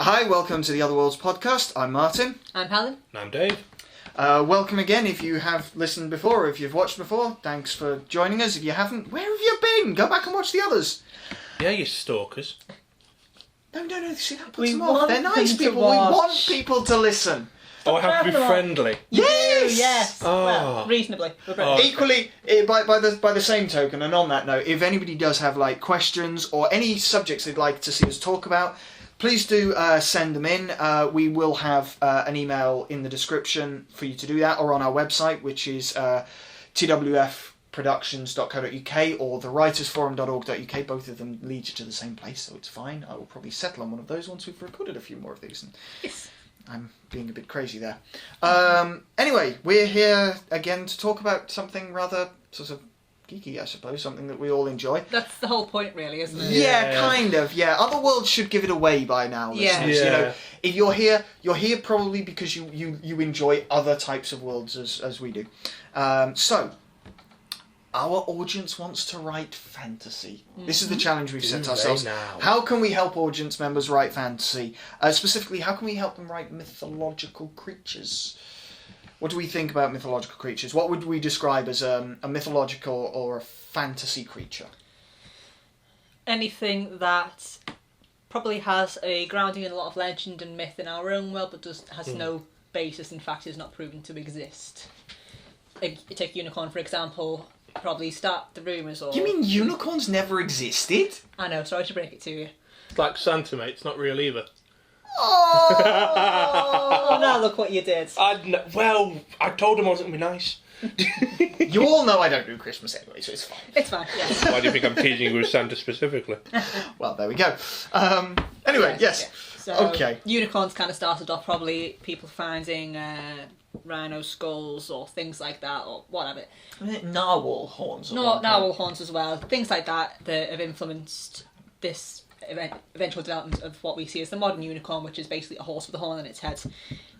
Hi, welcome to the Other Worlds podcast. I'm Martin. I'm Helen. And I'm Dave. Welcome again if you have listened before or if you've watched before. Thanks for joining us. If you haven't, where have you been? Go back and watch the others. Yeah, you stalkers. No, see, that puts them off. They're nice people. We want people to listen. Oh, I have to be friendly. Yes! Yes. Oh. Well, reasonably. Equally, by the same token, and on that note, if anybody does have questions or any subjects they'd like to see us talk about, please do send them in. We will have an email in the description for you to do that, or on our website, which is twfproductions.co.uk or thewritersforum.org.uk. Both of them lead you to the same place, so it's fine. I will probably settle on one of those once we've recorded a few more of these. Yes. I'm being a bit crazy there. Anyway, we're here again to talk about something rather sort of geeky, I suppose, something that we all enjoy. That's the whole point, really, isn't it? Yeah, kind of, yeah. Otherworlds should give it away by now, listeners. Yeah. You know, if you're here probably because you enjoy other types of worlds as we do. So, our audience wants to write fantasy. Mm-hmm. This is the challenge we've set ourselves. How can we help audience members write fantasy? Specifically, how can we help them write mythological creatures? What do we think about mythological creatures? What would we describe as a mythological or a fantasy creature? Anything that probably has a grounding in a lot of legend and myth in our own world, but has no basis in fact, is not proven to exist. You take unicorn, for example. Probably start the rumours or... You mean unicorns never existed? I know, sorry to break it to you. It's like Santa, mate. It's not real either. Oh, now look what you did. I told him I wasn't going to be nice. You all know I don't do Christmas anyway, so it's fine. It's fine, yeah. Why do you think I'm teasing you with Santa specifically? Well, there we go. Anyway, yes. So, okay. Unicorns kind of started off probably people finding rhino skulls or things like that, or whatever. Narwhal horns. Narwhal horns as well. Things like that have influenced this eventual development of what we see as the modern unicorn, which is basically a horse with a horn on its head.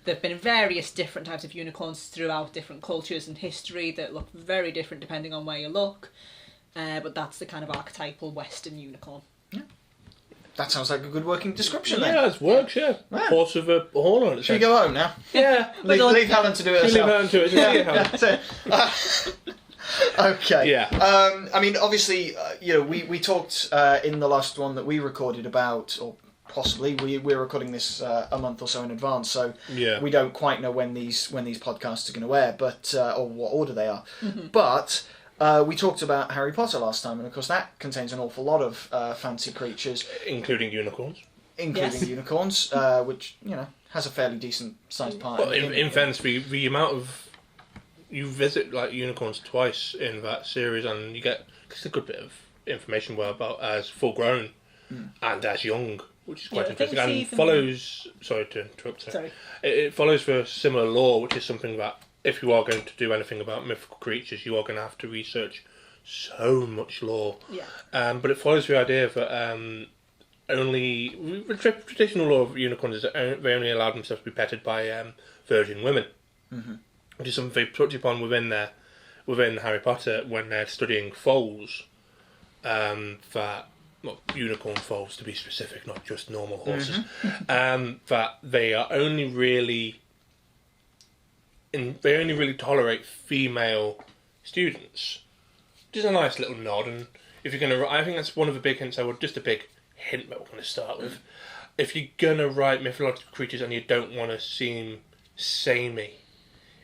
There have been various different types of unicorns throughout different cultures and history that look very different depending on where you look. But that's the kind of archetypal Western unicorn. Yeah. That sounds like a good working description then. Yeah, it works, yeah. Horse with a horn on its head. Should we go home now? Yeah. Leave Helen to do it herself. Leave Helen to it. Okay. Yeah. I mean, obviously, we talked in the last one that we recorded about, or possibly we're recording this a month or so in advance, so we don't quite know when these podcasts are going to air, but or what order they are. Mm-hmm. But we talked about Harry Potter last time, and of course that contains an awful lot of fancy creatures, including unicorns. Unicorns, which has a fairly decent sized part. Well, in fairness, the amount of you visit unicorns twice in that series, and you get a good bit of information about as full grown and as young, which is quite interesting. And follows. Sorry to interrupt. Sorry. It follows for similar lore, which is something that if you are going to do anything about mythical creatures, you are going to have to research so much lore. Yeah. But it follows the idea that only the traditional lore of unicorns is that they only allow themselves to be petted by virgin women. Mm-hmm. Which is something they touch upon within Harry Potter when they're studying foals. Unicorn foals to be specific, not just normal horses. Mm-hmm. That they are only really tolerate female students, which is a nice little nod. And if you're gonna, I think that's one of the big hints. Just a big hint that we're going to start with. If you're gonna write mythological creatures and you don't want to seem samey,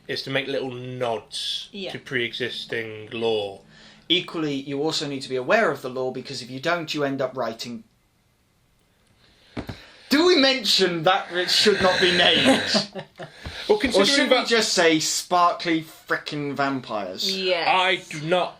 is to make little nods to pre-existing lore. Equally, you also need to be aware of the lore, because if you don't, you end up writing... Do we mention that it should not be named? Well, or should we just say sparkly frickin' vampires? Yes. I do not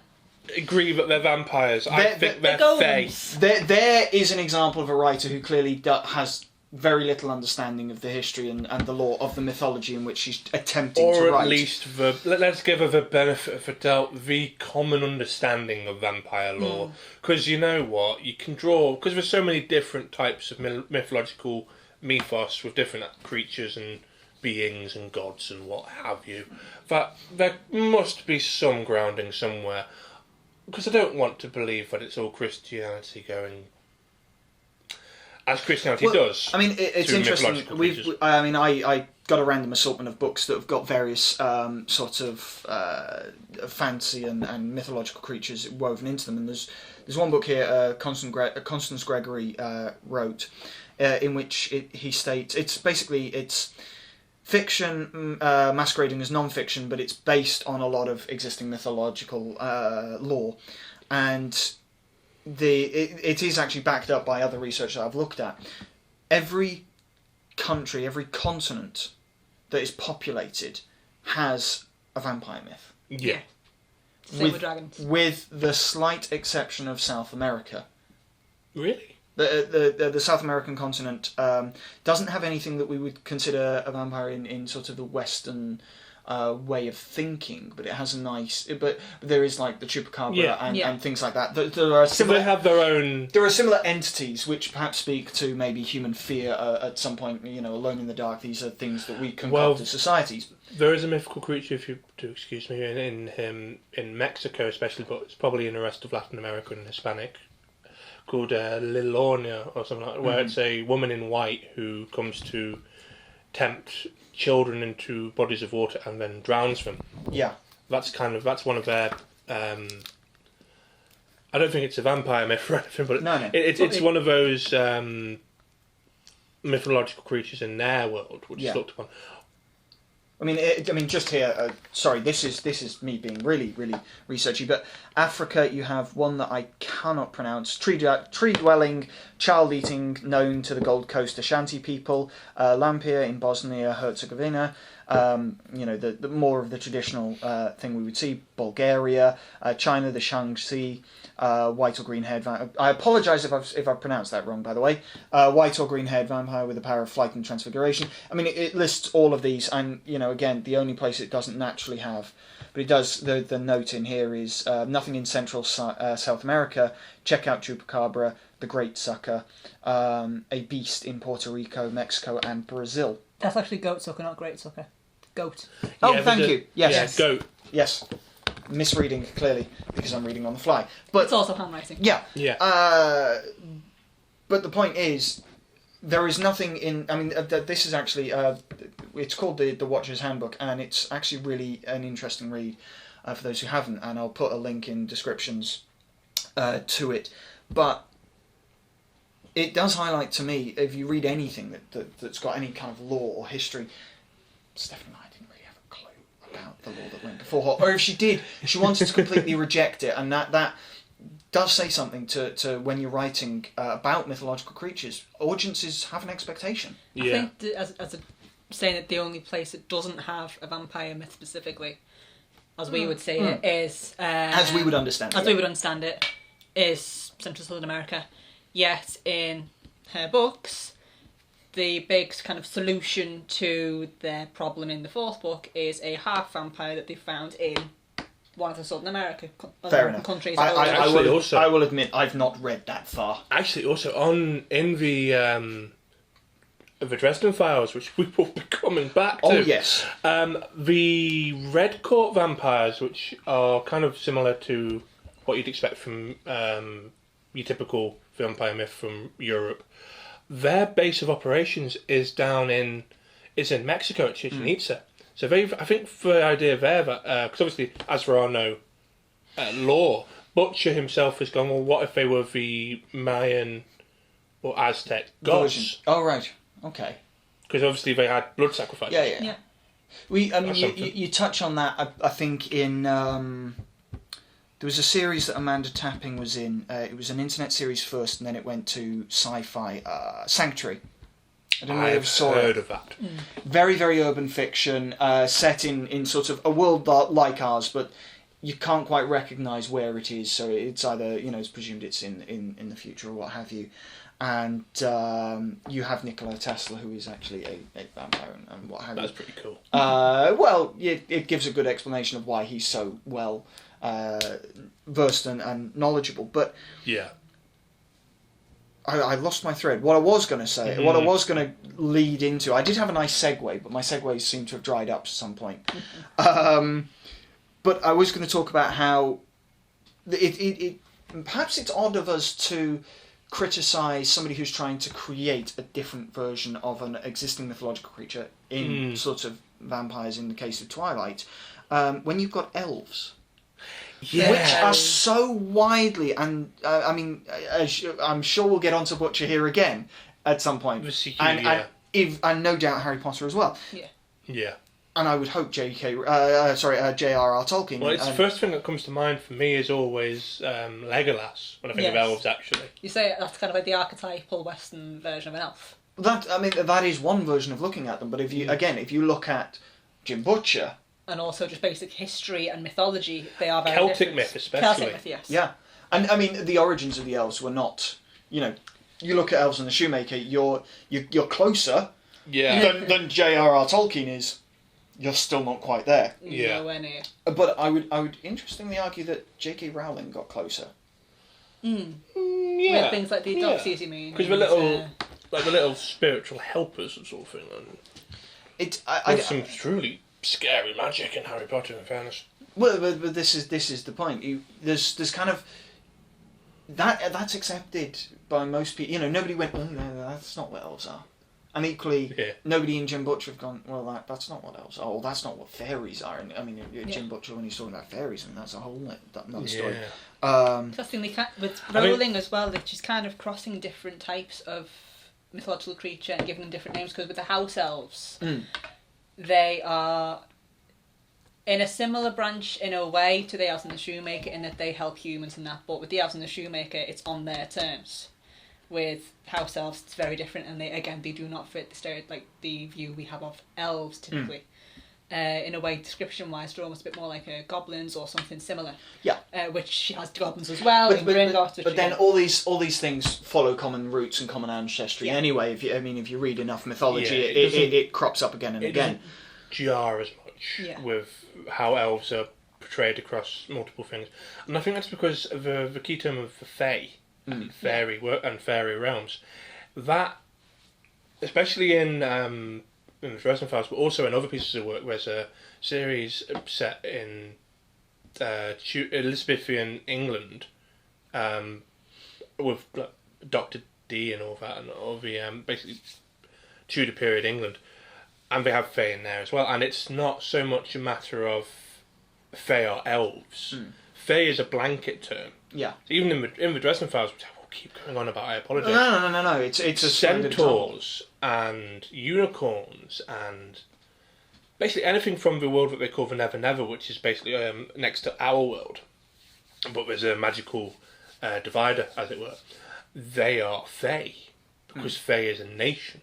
agree that they're vampires. I think they're fae. There is an example of a writer who clearly has very little understanding of the history and the lore of the mythology in which she's attempting to write. Or at least, let's give her the benefit of the doubt, the common understanding of vampire lore. Because you know what, you can draw, because there's so many different types of mythological mythos with different creatures and beings and gods and what have you, that there must be some grounding somewhere. Because I don't want to believe that it's all Christianity going... as Christianity does. I mean, it's to interesting. mythological creatures. I got a random assortment of books that have got various sort of fantasy and mythological creatures woven into them. And there's one book here, Constance Gregory wrote, in which he states it's fiction masquerading as non-fiction, but it's based on a lot of existing mythological lore, and it is actually backed up by other research that I've looked at. Every country, every continent that is populated has a vampire myth. Yeah. Same with dragons. With the slight exception of South America. Really? The South American continent doesn't have anything that we would consider a vampire in sort of the Western way of thinking, but it has a nice. But there is like the chupacabra and things like that. There are similar. They have their own. There are similar entities which perhaps speak to maybe human fear at some point. Alone in the dark. These are things that we concoct as societies. There is a mythical creature, if you do excuse me, in Mexico especially, but it's probably in the rest of Latin America and Hispanic, called Lilonia or something like that, where it's a woman in white who comes to tempt children into bodies of water and then drowns them. Yeah. That's one of their... I don't think it's a vampire myth or anything, but No. it's one of those mythological creatures in their world, which is looked upon. I mean, just here. Sorry, this is me being really, really researchy. But Africa, you have one that I cannot pronounce. Tree-dwelling, child-eating, known to the Gold Coast Ashanti people. Lampia in Bosnia Herzegovina. The more of the traditional thing we would see. Bulgaria, China, the Shaanxi, white or green-haired vampire. I apologise if I've pronounced that wrong, by the way. White or green-haired vampire with the power of flight and transfiguration. I mean, it lists all of these, and again, the only place it doesn't naturally have, but it does. The note in here is nothing in Central South America. Check out chupacabra, the great sucker, a beast in Puerto Rico, Mexico, and Brazil. That's actually goat sucker, not great sucker. Goat. Oh, thank you. Yes. Yeah, goat. Yes. Misreading, clearly, because I'm reading on the fly. But it's also handwriting. Yeah. Yeah. But the point is, there is nothing in... I mean, this is actually... it's called the Watcher's Handbook, and it's actually really an interesting read for those who haven't, and I'll put a link in descriptions to it. But it does highlight to me, if you read anything that's got any kind of lore or history, Stephanie and I didn't really have a clue about the lore that went before her. Or if she did, she wanted to completely reject it, and that does say something to when you're writing about mythological creatures. Audiences have an expectation. Yeah. I think saying that the only place that doesn't have a vampire myth specifically, as we would say it, is... as we would understand it. As we would understand it, is Central Southern America. Yet in her books, the big kind of solution to their problem in the fourth book is a half vampire that they found in one of the Southern American countries. I will admit I've not read that far. Actually, also in the Dresden Files, which we will be coming back to. Oh yes. The Red Court vampires, which are kind of similar to what you'd expect from your typical vampire myth from Europe. Their base of operations is in Mexico at Chichen Itza. So I think for the idea there that because obviously as there are no law, Butcher himself has gone. Well, what if they were the Mayan or Aztec gods? Oh right, okay. Because obviously they had blood sacrifice. Yeah. You touch on that. I think in there was a series that Amanda Tapping was in. It was an internet series first, and then it went to sci-fi. Sanctuary. I don't know if you saw it. I've heard of that. Very, very urban fiction, set in sort of a world like ours, but you can't quite recognise where it is. So it's either it's presumed it's in the future or what have you. And you have Nikola Tesla, who is actually a vampire and what have you. That's pretty cool. It gives a good explanation of why he's so well versed and knowledgeable. But yeah. I lost my thread. What I was going to say, what I was going to lead into, I did have a nice segue, but my segues seem to have dried up at some point. But I was going to talk about how it perhaps it's odd of us to criticise somebody who's trying to create a different version of an existing mythological creature in sort of vampires in the case of Twilight, when you've got elves. Yeah. Which are so widely, and I mean, I'm sure we'll get onto Butcher here again at some point, and no doubt Harry Potter as well. Yeah. And I would hope J.R.R. Tolkien. Well, it's the first thing that comes to mind for me is always Legolas when I think of elves. Actually, you say that's kind of like the archetypal Western version of an elf. That is one version of looking at them. But if you look at Jim Butcher. And also just basic history and mythology, they are very Celtic different. myth, especially. Celtic myth, yes. Yeah, and I mean the origins of the elves were not. You look at Elves and the Shoemaker, you're closer. Than J.R.R. Tolkien is. You're still not quite there. Yeah. Nowhere near. But I would interestingly argue that J.K. Rowling got closer. Yeah. With things like the Adoptees, you mean? Because the little spiritual helpers and sort of thing. There's some truly scary magic in Harry Potter, in fairness. Well, but this is the point. There's kind of that's accepted by most people. Nobody went, oh no, that's not what elves are. And equally, nobody in Jim Butcher have gone, well, that's not what elves are. Or that's not what fairies are. And I mean, Jim Butcher, when he's talking about fairies, that's a whole another story. Interestingly, with Rowling as well, they're just kind of crossing different types of mythological creature and giving them different names. Because with the house elves, they are in a similar branch in a way to the Elves and the Shoemaker in that they help humans and that. But with the Elves and the Shoemaker, it's on their terms. With house elves, it's very different, and they do not fit the view we have of elves typically. In a way, description-wise, they're almost a bit more like goblins or something similar. Yeah. Which she has goblins as well. But then all these things follow common roots and common ancestry anyway. If you read enough mythology, it crops up again and again. Jar as much with how elves are portrayed across multiple things, and I think that's because of the key term of the Fae. And fairy realms, that especially in the Dresden Files, but also in other pieces of work. There's a series set in Elizabethan England, with Dr. Dee and all that, and all the basically Tudor period England, and they have Fae in there as well. And it's not so much a matter of Fae or elves. Fae is a blanket term. Yeah. Even in the Dresden Files, which I will keep going on about, I apologise. No. It's a centaurs and unicorns and basically anything from the world that they call the Never Never, which is basically next to our world, but there's a magical divider, as it were. They are Fae because Fae is a nation.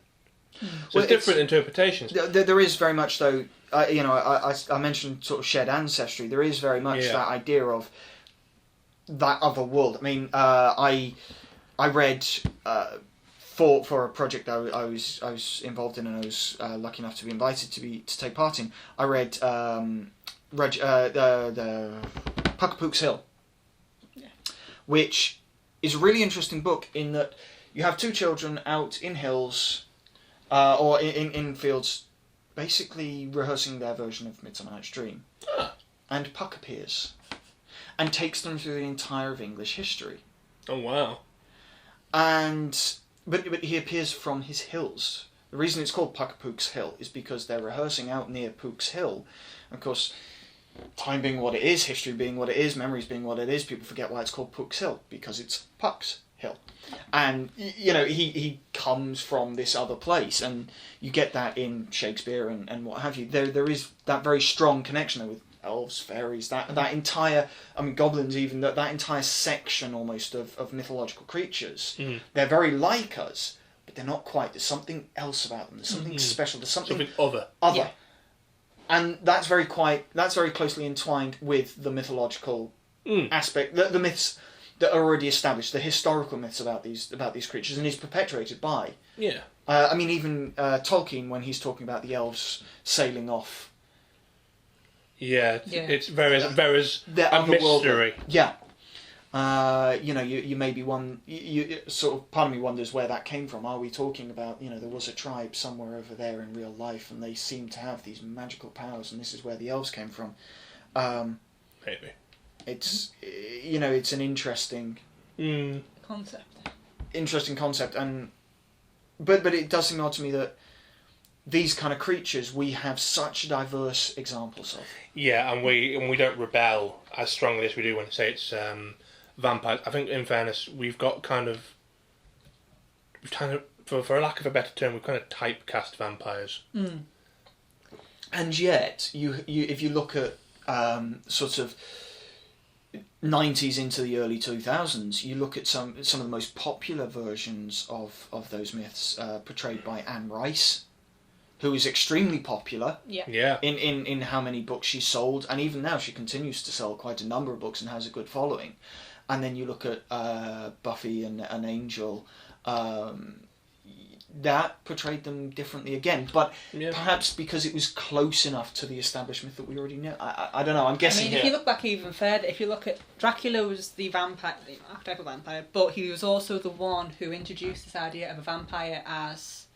So there's different interpretations. There is very much, though. I mentioned sort of shared ancestry. There is very much that idea of that other world. I mean, I read for a project I was involved in, and I was lucky enough to be invited to take part in. I read the Puckapook's Hill, which is a really interesting book in that you have two children out in hills or in fields, basically rehearsing their version of Midsummer Night's Dream. And Puck appears and takes them through the entire of English history. Oh, wow. But he appears from his hills. The reason it's called Puckapook's Hill is because they're rehearsing out near Pook's Hill. Of course, time being what it is, history being what it is, memories being what it is, people forget why it's called Pook's Hill, because it's Puck's Hill. And, he comes from this other place, and you get that in Shakespeare and what have you. There is that very strong connection there with elves, fairies, that entire, goblins even, that entire section almost of mythological creatures. They're very like us, but they're not quite. There's something else about them. There's something special. There's something other. Yeah. And that's very closely entwined with the mythological aspect, the myths that are already established, the historical myths about these creatures, and is perpetuated by. Yeah. Even Tolkien, when he's talking about the elves sailing off. Yeah, it's very a mystery. World, yeah. You maybe you sort of, part of me wonders where that came from. Are we talking about, there was a tribe somewhere over there in real life and they seem to have these magical powers and this is where the elves came from? Maybe. It's, it's an interesting concept. interesting concept, but it does seem odd to me that these kind of creatures we have such diverse examples of. Yeah, and we don't rebel as strongly as we do when say it's vampires. I think, in fairness, we've kind of for lack of a better term, we've kind of typecast vampires. And yet, you if you look at sort of 90s into the early 2000s, you look at some of the most popular versions of those myths portrayed by Anne Rice, who is extremely popular in how many books she sold, and even now she continues to sell quite a number of books and has a good following. And then you look at Buffy and Angel, that portrayed them differently again, but perhaps because it was close enough to the established myth that we already know. I don't know, I'm guessing if you look back even further, if you look at Dracula was the vampire, the archetype of vampire, but he was also the one who introduced this idea of a vampire as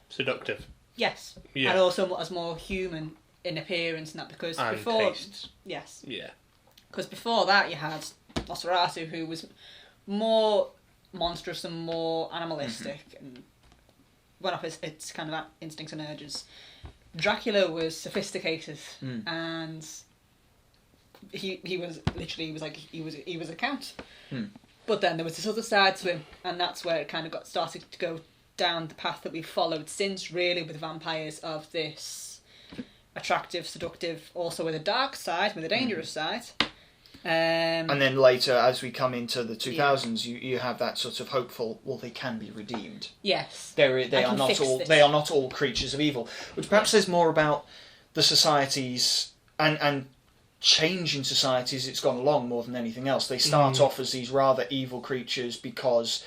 seductive. Yes, and also as more human in appearance and that, because and before... tastes. Yes. Yeah. Because before that you had Nosferatu, who was more monstrous and more animalistic and went off its kind of instincts and urges. Dracula was sophisticated and he was a count. But then there was this other side to him, and that's where it kind of started to go down the path that we've followed since, really, with vampires, of this attractive, seductive, also with a dark side, with a dangerous side. And then later, as we come into the 2000s, you have that sort of hopeful, well, they can be redeemed. Yes. They are not all creatures of evil, which perhaps says more about the societies and change in societies it's gone along more than anything else. They start off as these rather evil creatures because,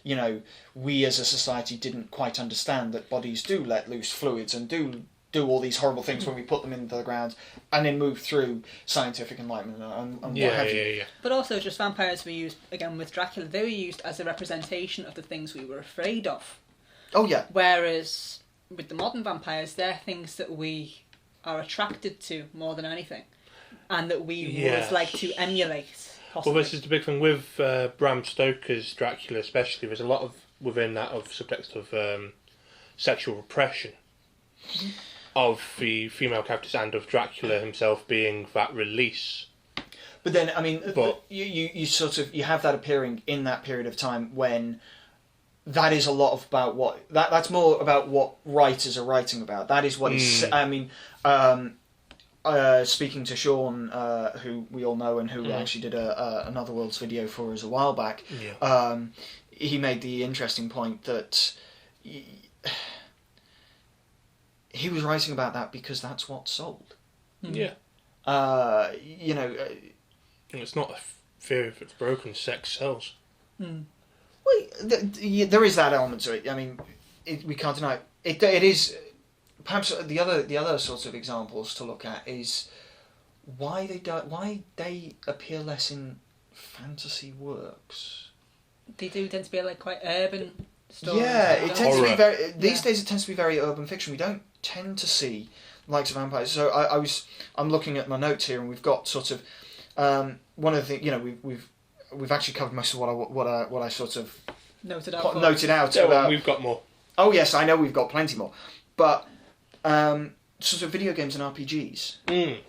you know, we as a society didn't quite understand that bodies do let loose fluids and do all these horrible things when we put them into the ground, and then move through scientific enlightenment and what have you. Yeah. But also, just vampires were used, again with Dracula, they were used as a representation of the things we were afraid of. Oh, yeah. Whereas with the modern vampires, they're things that we are attracted to more than anything, and that we would like to emulate. Possibly. Well, this is the big thing with Bram Stoker's Dracula, especially. There's a lot of within that of subtext of sexual repression of the female characters and of Dracula himself being that release. But then, I mean, you sort of you have that appearing in that period of time when that is a lot about what that's more about what writers are writing about. That is what is. I mean. Speaking to Sean, who we all know and who actually did another Worlds video for us a while back, he made the interesting point that he was writing about that because that's what sold. Yeah. You know... it's not a fear if it's broken, sex sells. Well, there is that element to it. I mean, we can't deny it. It is... Perhaps the other sorts of examples to look at is why they appear less in fantasy works. They do tend to be like quite urban stories. Yeah, it tends to be very. These days, it tends to be very urban fiction. We don't tend to see the likes of vampires. So I'm looking at my notes here, and we've got sort of one of the things. You know, we've actually covered most of what I sort of noted out. Yeah, about. We've got more. Oh yes, I know we've got plenty more, but. Sort of video games and RPGs,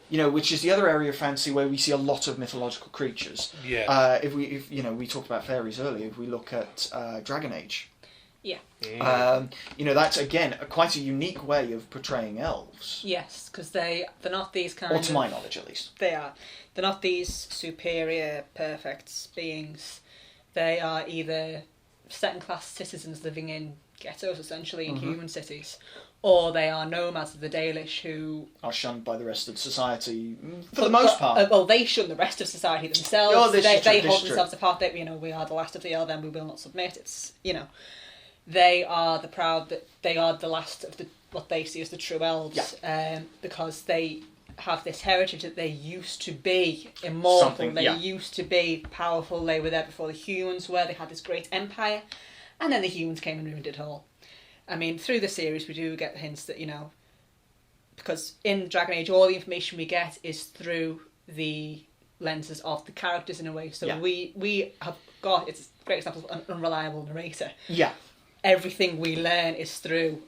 you know, which is the other area of fantasy where we see a lot of mythological creatures. Yeah. If you know, we talked about fairies earlier. If we look at Dragon Age, yeah, you know, that's again quite a unique way of portraying elves. Yes, because they're not these kind or to my knowledge, at least. They're not these superior, perfect beings. They are either second-class citizens living in ghettos, essentially, in human cities, or they are nomads of the Dalish who are shunned by the rest of society for the most part. Well, they shun the rest of society themselves. Oh, they hold themselves apart. They, you know, we are the last of the Earl, then we will not submit. It's, you know, they are the proud. They are the last of the what they see as the true elves, because they have this heritage that they used to be immortal. They used to be powerful. They were there before the humans were. They had this great empire, and then the humans came and ruined it all. I mean, through the series, we do get hints that, you know, because in Dragon Age, all the information we get is through the lenses of the characters in a way. So Yeah. we have got, it's a great example of an unreliable narrator. Yeah. Everything we learn is through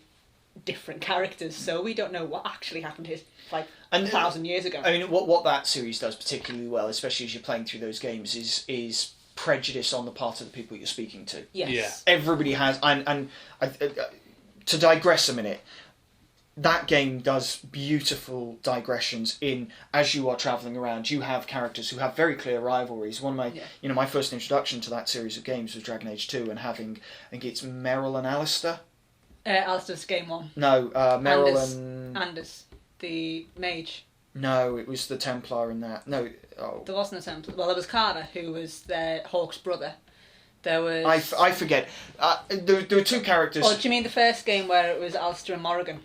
different characters, so we don't know what actually happened here like 1,000 years ago. I mean, what that series does particularly well, especially as you're playing through those games, is prejudice on the part of the people you're speaking to. Yes. Yeah. Everybody has, and to digress a minute, that game does beautiful digressions in, as you are travelling around, you have characters who have very clear rivalries. One of my, my first introduction to that series of games was Dragon Age 2, and having, I think it's Meryl and Alistair. Alistair's game 1. No, Meryl and... Anders, the mage. No, it was the Templar in that. No, There wasn't a Templar. Well, there was Carter, who was Hawke's brother. There was... I forget. There were two characters... Oh, do you mean the first game where it was Alistair and Morrigan?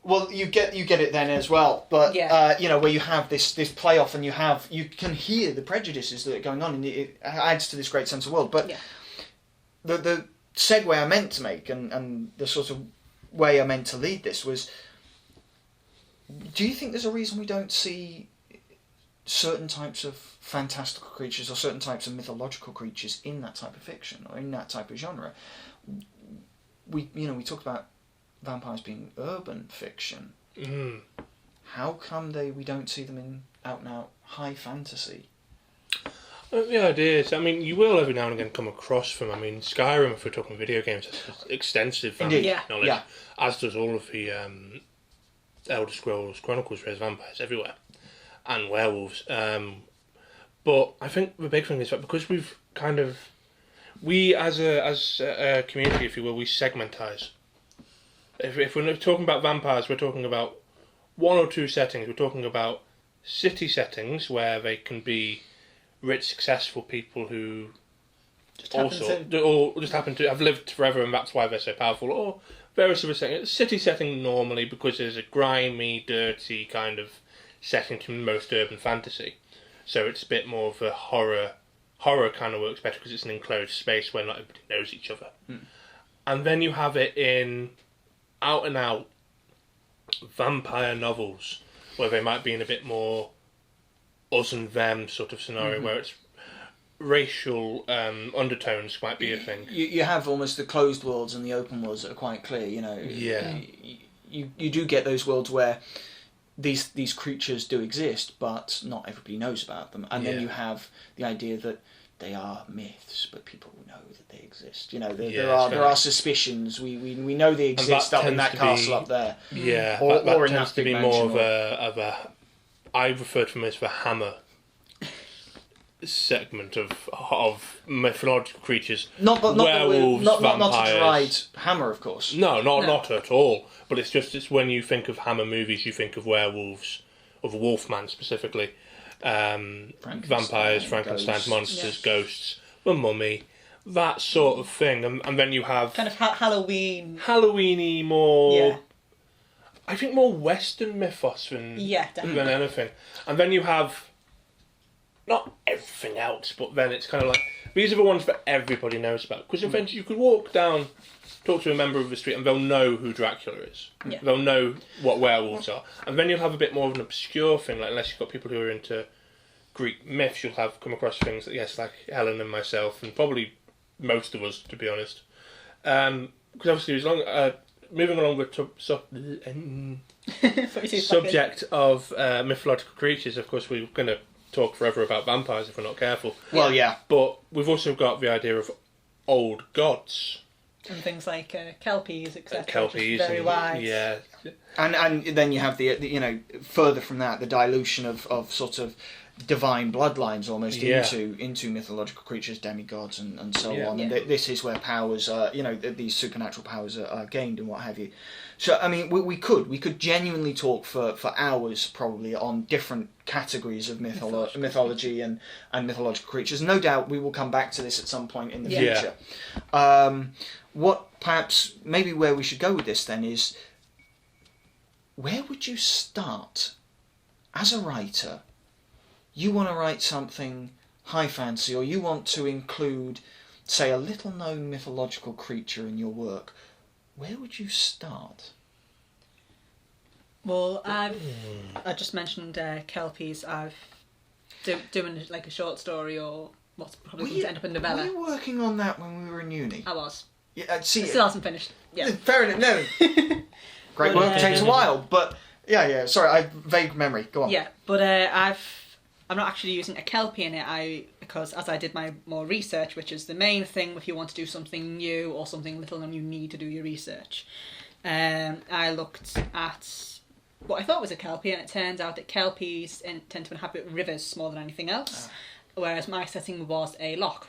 Well, you get it then as well, but where you have this playoff, and you can hear the prejudices that are going on, and it adds to this great sense of world. But the segue I meant to make, and the sort of way I meant to lead this was: do you think there's a reason we don't see certain types of fantastical creatures or certain types of mythological creatures in that type of fiction or in that type of genre? We talked about vampires being urban fiction. Mm. How come we don't see them in out and out high fantasy? The idea is, I mean, you will every now and again come across them. I mean, Skyrim, if we're talking video games, has extensive fantasy knowledge, as does all of the Elder Scrolls Chronicles. There's vampires everywhere, and werewolves. But I think the big thing is that because we as a community, if you will, we segmentize. If we're talking about vampires, we're talking about one or two settings. We're talking about city settings where they can be rich, successful people who just happen to have lived forever, and that's why they're so powerful. Or various other settings. City setting normally because there's a grimy, dirty kind of setting to most urban fantasy, so it's a bit more of a horror kind of works better because it's an enclosed space where not everybody knows each other. And then you have it in out and out vampire novels where they might be in a bit more us and them sort of scenario where it's racial undertones might be a thing. You have almost the closed worlds and the open worlds that are quite clear. You do get those worlds where these creatures do exist, but not everybody knows about them, and then you have the idea that they are myths, but people know that they exist. There are suspicions. We know they exist up in that castle up there. Yeah, or that in tends that to big be more mansion, of a. I refer to them as the Hammer segment of mythological creatures. Werewolves, not vampires. to deride Hammer, of course. No, not at all. But it's when you think of Hammer movies, you think of werewolves, of Wolfman specifically. Vampires, Frankenstein's monsters, ghosts, the mummy, that sort of thing, and then you have kind of Halloween-y, more I think more Western mythos than anything, and then you have not everything else, but then it's kind of like these are the ones that everybody knows about, because eventually you could walk down, talk to a member of the street, and they'll know who Dracula is. They'll know what werewolves are, and then you'll have a bit more of an obscure thing, like unless you've got people who are into Greek myths, you'll have come across things that, like Helen and myself, and probably most of us, to be honest. Because obviously, as long moving along with subject of mythological creatures, of course, we're going to talk forever about vampires if we're not careful. Well, yeah. But we've also got the idea of old gods. And things like kelpies, etc. Kelpies, very wide. Yeah. And then you have the further from that, the dilution of sort of divine bloodlines almost into mythological creatures, demigods, and so on. And this is where powers are, these supernatural powers are gained and what have you. So I mean, we could genuinely talk for hours probably on different categories of mythology and mythological creatures. No doubt we will come back to this at some point in the future. What perhaps maybe where we should go with this then is, where would you start as a writer? You want to write something high fantasy, or you want to include, say, a little known mythological creature in your work. Where would you start? Well, I just mentioned kelpies. doing like a short story or what's probably going to end up in Were novella. you working on that when we were in uni? I was. Yeah, see, It still hasn't finished. Yeah. fair enough. No, great work takes a while, but yeah. Sorry, I vague memory. Go on. Yeah, but I'm not actually using a Kelpie in it. Because as I did my more research, which is the main thing if you want to do something new or something little known, you need to do your research. I looked at what I thought was a Kelpie, and it turns out that Kelpies tend to inhabit rivers more than anything else, whereas my setting was a loch,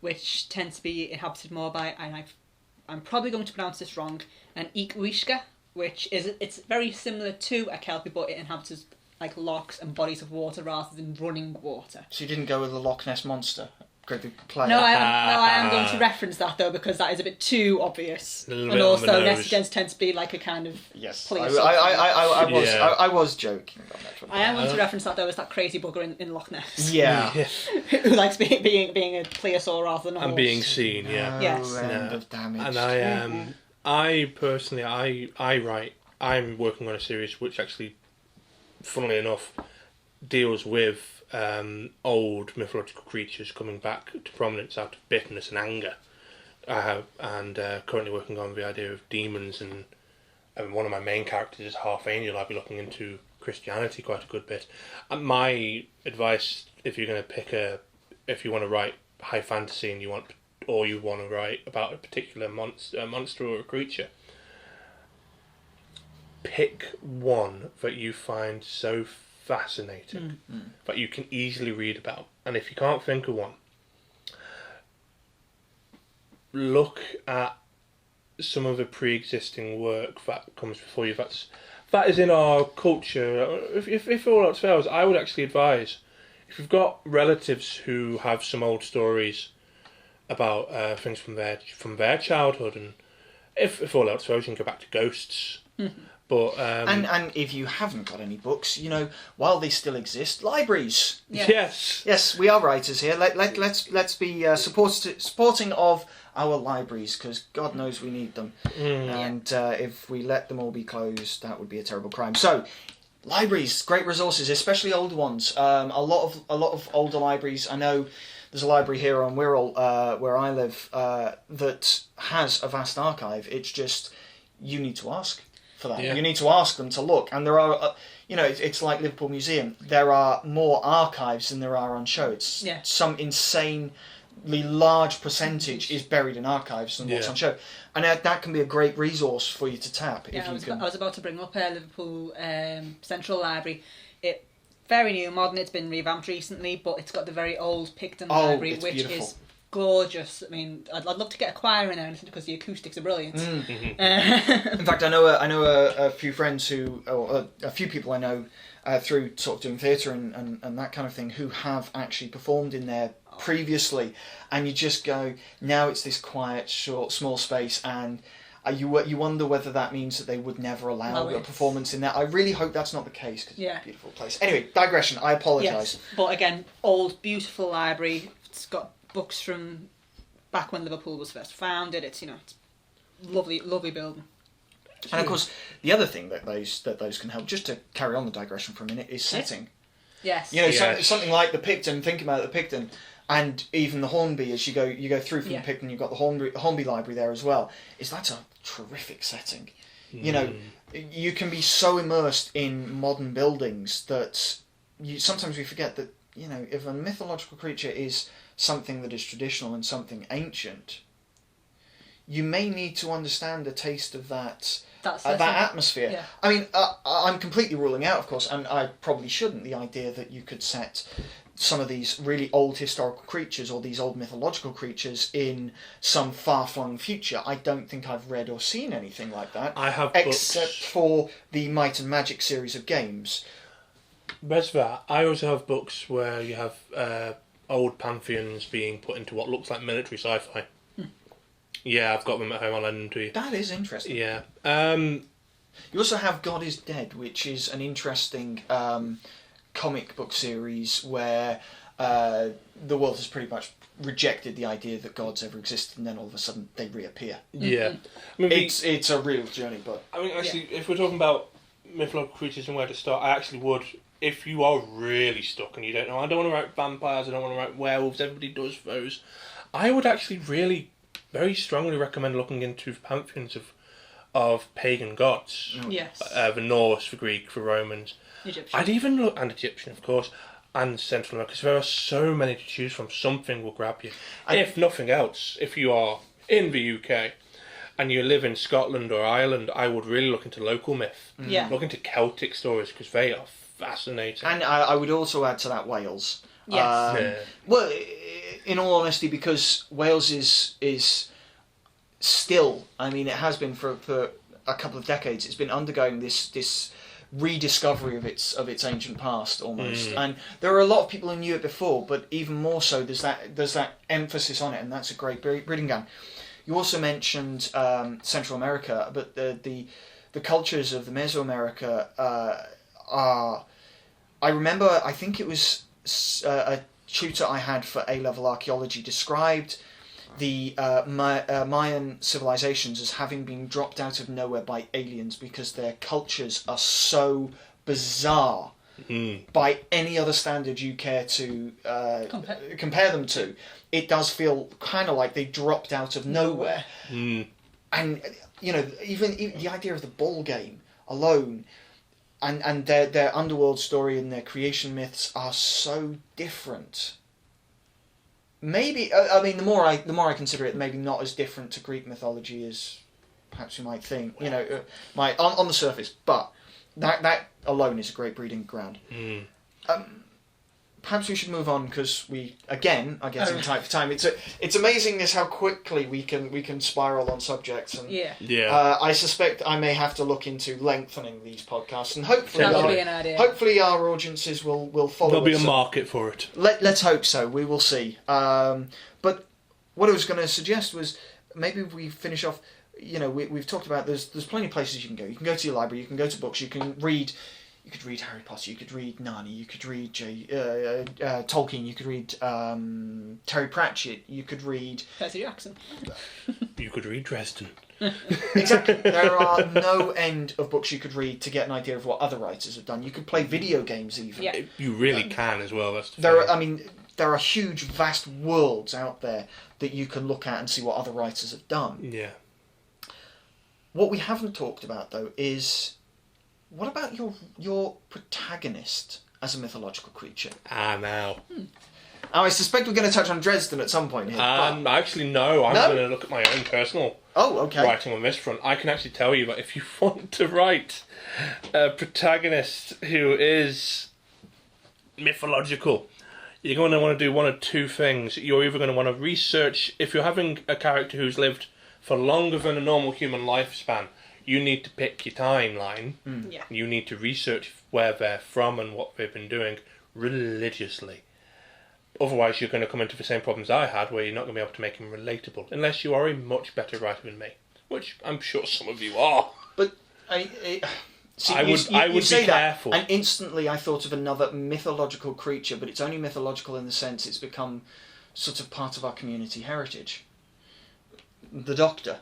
which tends to be inhabited more by, and I'm probably going to pronounce this wrong, an Ikwishka, which is it's very similar to a Kelpie, but it inhabits like lochs and bodies of water rather than running water. So you didn't go with the Loch Ness monster, great big player. No, I am going to reference that though because that is a bit too obvious, and also Nessigens tends to be like a kind of yes. police. I was joking about that one. I am going to reference that though as that crazy bugger in Loch Ness. Yeah. Who likes being a plesiosaur rather than a horse. And being seen, yeah. Yes. End of damage. And I personally, I write. I'm working on a series which actually, funnily enough, deals with old mythological creatures coming back to prominence out of bitterness and anger. And currently working on the idea of demons, and one of my main characters is half angel. I'll be looking into Christianity quite a good bit. And my advice, if you're going to if you want to write high fantasy and you want to write about a particular monster or a creature, pick one that you find so fascinating that you can easily read about. And if you can't think of one, look at some of the pre-existing work that comes before you. That is in our culture. If all else fails, I would actually advise, if you've got relatives who have some old stories about things from their childhood, and if all else fails, you can go back to ghosts. But and if you haven't got any books, while they still exist, libraries. Yes, we are writers here. Let's be supporting of our libraries, because God knows we need them. And if we let them all be closed, that would be a terrible crime. So, libraries, great resources, especially older ones. A lot of older libraries. I know there's a library here on Wirral, where I live, that has a vast archive. It's just you need to ask for that. You need to ask them to look, and there are, it's like Liverpool Museum. There are more archives than there are on show. It's some insanely large percentage is buried in archives than what's on show, and that can be a great resource for you to tap. I was about to bring up Liverpool Central Library. It very new, modern. It's been revamped recently, but it's got the very old Picton Library, which beautiful. Is gorgeous. I mean, I'd love to get a choir in there because the acoustics are brilliant. In fact, I know a few friends a few people I know through sort of doing theatre and that kind of thing, who have actually performed in there previously, and you just go, now it's this quiet, short, small space, and you wonder whether that means that they would never allow a performance in there. I really hope that's not the case, because it's a beautiful place. Anyway, digression. I apologise. Yes, but again, old, beautiful library. It's got books from back when Liverpool was first founded. It's it's lovely building. And of course, the other thing that those can help, just to carry on the digression for a minute, is setting. Yes. Something like the Picton. Think about the Picton, and even the Hornby. As you go through from the Picton, you've got the Hornby Library there as well. That's a terrific setting. You can be so immersed in modern buildings that sometimes we forget that if a mythological creature is something that is traditional and something ancient, you may need to understand a taste of that atmosphere. Yeah. I mean, I'm completely ruling out, of course, and I probably shouldn't, the idea that you could set some of these really old historical creatures or these old mythological creatures in some far-flung future. I don't think I've read or seen anything like that. I have except for the Might and Magic series of games. There's that. I also have books where you have old pantheons being put into what looks like military sci-fi. Yeah, I've got them at home. I'll lend them to you. That is interesting. Yeah. You also have God is Dead, which is an interesting comic book series where the world has pretty much rejected the idea that gods ever existed, and then all of a sudden they reappear. Yeah. I mean, it's a real journey, but... I mean, actually, if we're talking about mythological creatures and where to start, I actually would if you are really stuck and you don't know, I don't want to write vampires, I don't want to write werewolves, everybody does those, I would actually really very strongly recommend looking into pantheons of pagan gods. Yes. The Norse, the Greek, the Romans. Egyptian. I'd even look, and Egyptian, of course, and Central America, because there are so many to choose from. Something will grab you. If nothing else, if you are in the UK and you live in Scotland or Ireland, I would really look into local myth. Yeah. Look into Celtic stories, because they are fascinating. And I would also add to that Wales. Yes. Well, in all honesty, because Wales is still, I mean, it has been for a couple of decades, it's been undergoing this rediscovery of its ancient past almost. And there are a lot of people who knew it before, but even more so, there's that emphasis on it, and that's a great breeding ground. You also mentioned Central America, but the cultures of the Mesoamerica are. I remember, I think it was a tutor I had for A-level archaeology described the Mayan civilizations as having been dropped out of nowhere by aliens because their cultures are so bizarre by any other standard you care to compare them to. It does feel kind of like they dropped out of nowhere. And, you know, even the idea of the ball game alone and their underworld story and their creation myths are so different. Maybe, I mean, the more I consider it, maybe not as different to Greek mythology as perhaps you might think. You know, on the surface, but that alone is a great breeding ground. Perhaps we should move on because we again are getting tight for time. It's amazing this how quickly we can spiral on subjects, and I suspect I may have to look into lengthening these podcasts, and hopefully our audiences will follow. There'll be a market for it. Let's hope so. We will see. But what I was going to suggest was maybe we finish off. You know, we've talked about there's plenty of places you can go. You can go to your library. You can go to books. You can read. You could read Harry Potter, you could read Narnia, you could read Tolkien, you could read Terry Pratchett, you could read... Percy Jackson. You could read Dresden. Exactly. There are no end of books you could read to get an idea of what other writers have done. You could play video games even. Yeah. You really can as well. That's there are huge, vast worlds out there that you can look at and see what other writers have done. Yeah. What we haven't talked about, though, is... What about your protagonist as a mythological creature? Now. I suspect we're going to touch on Dresden at some point here. Actually, no. I'm going to look at my own personal writing on this front. I can actually tell you that if you want to write a protagonist who is mythological, you're going to want to do one of two things. You're either going to want to research, if you're having a character who's lived for longer than a normal human lifespan, you need to pick your timeline. Yeah. You need to research where they're from and what they've been doing religiously. Otherwise, you're going to come into the same problems I had, where you're not going to be able to make them relatable, unless you are a much better writer than me, which I'm sure some of you are. But I would be careful. And instantly, I thought of another mythological creature, but it's only mythological in the sense it's become sort of part of our community heritage. The Doctor.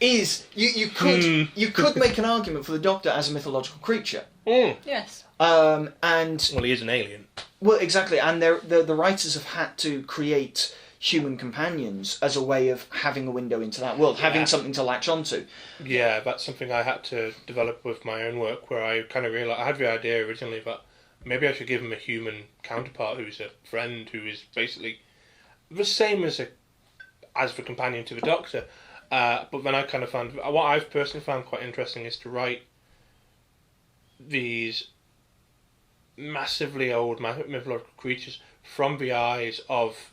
You could make an argument for the Doctor as a mythological creature. Yes. Well, he is an alien. Well, exactly, and the writers have had to create human companions as a way of having a window into that world, having something to latch onto. Yeah, that's something I had to develop with my own work, where I kind of realised I had the idea originally that maybe I should give him a human counterpart who's a friend who is basically the same as the companion to the Doctor. But then I kind of found, what I've personally found quite interesting is to write these massively old mythological creatures from the eyes of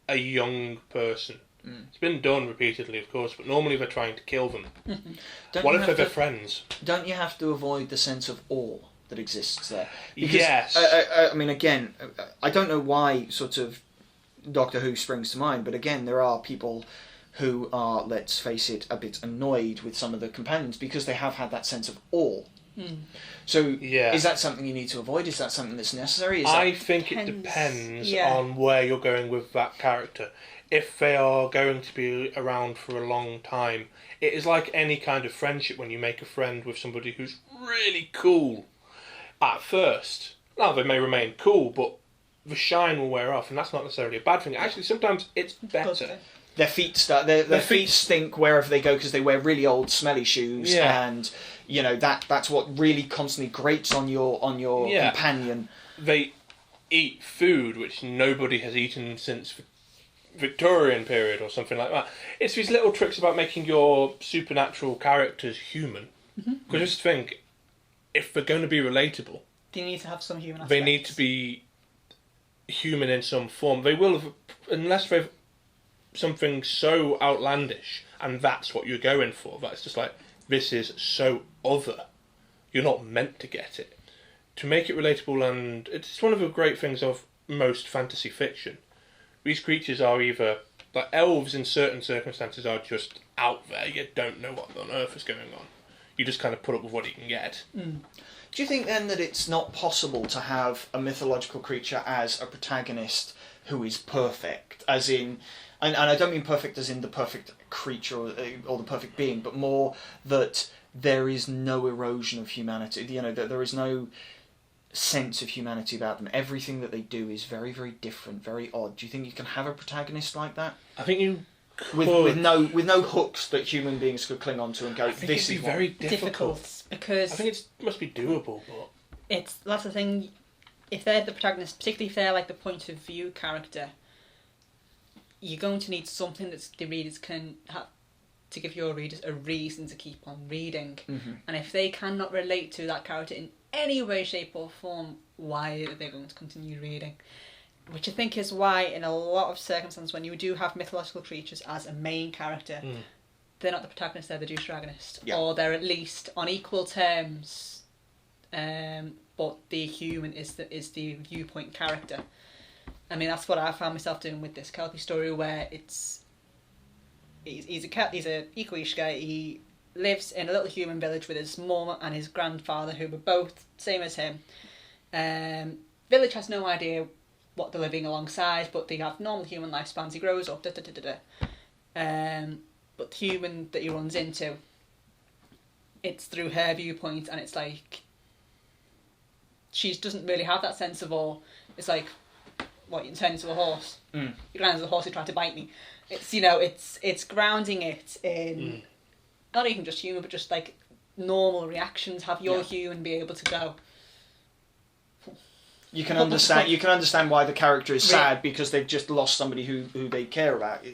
a young person. It's been done repeatedly, of course, but normally they're trying to kill them. What if they're friends? Don't you have to avoid the sense of awe that exists there? Because, yes. I mean, again, I don't know why sort of Doctor Who springs to mind, but again, there are people who are, let's face it, a bit annoyed with some of the companions because they have had that sense of awe. So, is that something you need to avoid? Is that something that's necessary? I think it depends on where you're going with that character. If they are going to be around for a long time, it is like any kind of friendship when you make a friend with somebody who's really cool. at first. Now, they may remain cool, but the shine will wear off, and that's not necessarily a bad thing. Actually, sometimes it's better. Their feet their feet stink wherever they go because they wear really old, smelly shoes, and that's what really constantly grates on your companion. They eat food which nobody has eaten since the Victorian period or something like that. It's these little tricks about making your supernatural characters human. Because just think, if they're going to be relatable, they need to have some human aspects. They need to be human in some form. They will, unless they've something so outlandish, and that's what you're going for. That's just like, this is so other. You're not meant to get it. To make it relatable, and it's one of the great things of most fantasy fiction. These creatures are either, like elves in certain circumstances are just out there. You don't know what on earth is going on. You just kind of put up with what you can get. Do you think then that it's not possible to have a mythological creature as a protagonist who is perfect, as in, and I don't mean perfect as in the perfect creature or the perfect being, but more that there is no erosion of humanity, that there is no sense of humanity about them. Everything that they do is very, very different, very odd. Do you think you can have a protagonist like that? I think you could. With no hooks that human beings could cling on to and go, this is very difficult. Because I think it must be doable, but that's the thing. If they're the protagonist, particularly if they're like the point of view character, you're going to need something that the readers can have to give your readers a reason to keep on reading. And if they cannot relate to that character in any way, shape or form, why are they going to continue reading? Which I think is why in a lot of circumstances when you do have mythological creatures as a main character, they're not the protagonist, they're the deuteragonist. Or they're at least on equal terms, but the human is the viewpoint character. I mean, that's what I found myself doing with this Kelpie story, where he's a Equishka. He lives in a little human village with his mum and his grandfather, who were both same as him. Village has no idea what they're living alongside, but they have normal human lifespans. He grows up, but the human that he runs into, it's through her viewpoint, and it's like she doesn't really have that sense of awe. It's like, what, you turn into a horse? You ran into a horse who tried to bite me. It's it's grounding it in not even just human, but just like normal reactions. Have your human be able to go. You can understand. You can understand why the character is sad because they've just lost somebody who they care about.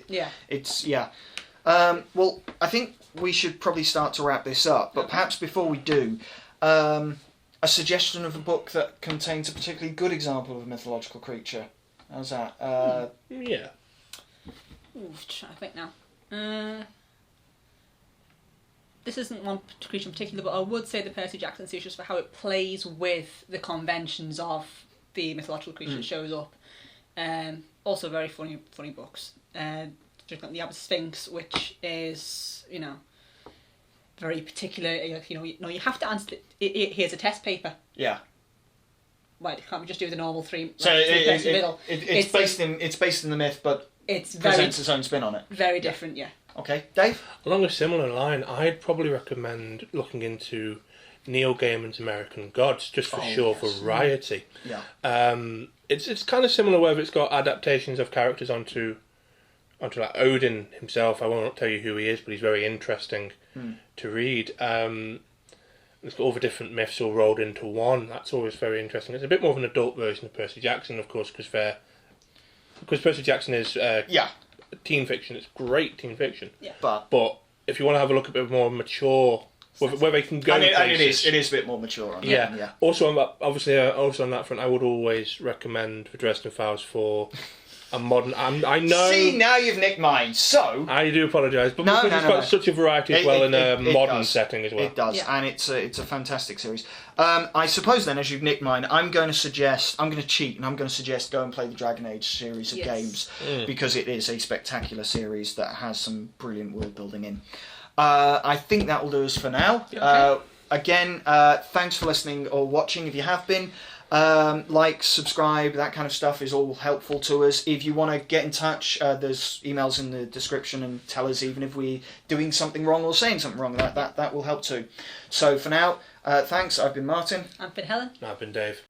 Well, I think we should probably start to wrap this up. But perhaps before we do, a suggestion of a book that contains a particularly good example of a mythological creature. How's that? Yeah. Ooh, I think now. This isn't one creature in particular, but I would say the Percy Jackson series just for how it plays with the conventions of the mythological creature that shows up. Also very funny books. The Abbot Sphinx, which is, very particular. You have to answer. Here's a test paper. Yeah. Why can't we just do the normal three? So it's based in the myth, but it presents its own spin on it. Very different, yeah. Okay, Dave? Along a similar line, I'd probably recommend looking into Neil Gaiman's American Gods, just for variety. Yeah. It's kind of similar whether it's got adaptations of characters onto like Odin himself. I won't tell you who he is, but he's very interesting to read. It's got all the different myths all rolled into one. That's always very interesting. It's a bit more of an adult version of Percy Jackson, of course, because Percy Jackson is teen fiction. It's great teen fiction. Yeah. But if you want to have a look at a bit more mature, where they can go, and it is a bit more mature. On that. Yeah. Also on that front, I would always recommend the Dresden Files for a modern. I know. See, now you've nicked mine. So I do apologise, but because it's got such a variety as well in a modern setting as well. It does, and it's a fantastic series. I suppose then, as you've nicked mine, I'm going to cheat, and I'm going to suggest go and play the Dragon Age series of games because it is a spectacular series that has some brilliant world building in. I think that will do us for now. Okay. Again, thanks for listening or watching if you have been. Like, subscribe, that kind of stuff is all helpful to us. If you want to get in touch, there's emails in the description, and tell us even if we're doing something wrong or saying something wrong. That will help too. So for now, thanks. I've been Martin. I've been Helen. I've been Dave.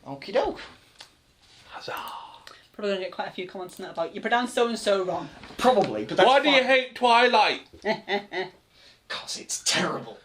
Okie doke. Huzzah. Probably going to get quite a few comments on that about you pronounced so and so wrong. Probably, but that's Why do you fine. hate Twilight? 'Cause it's terrible.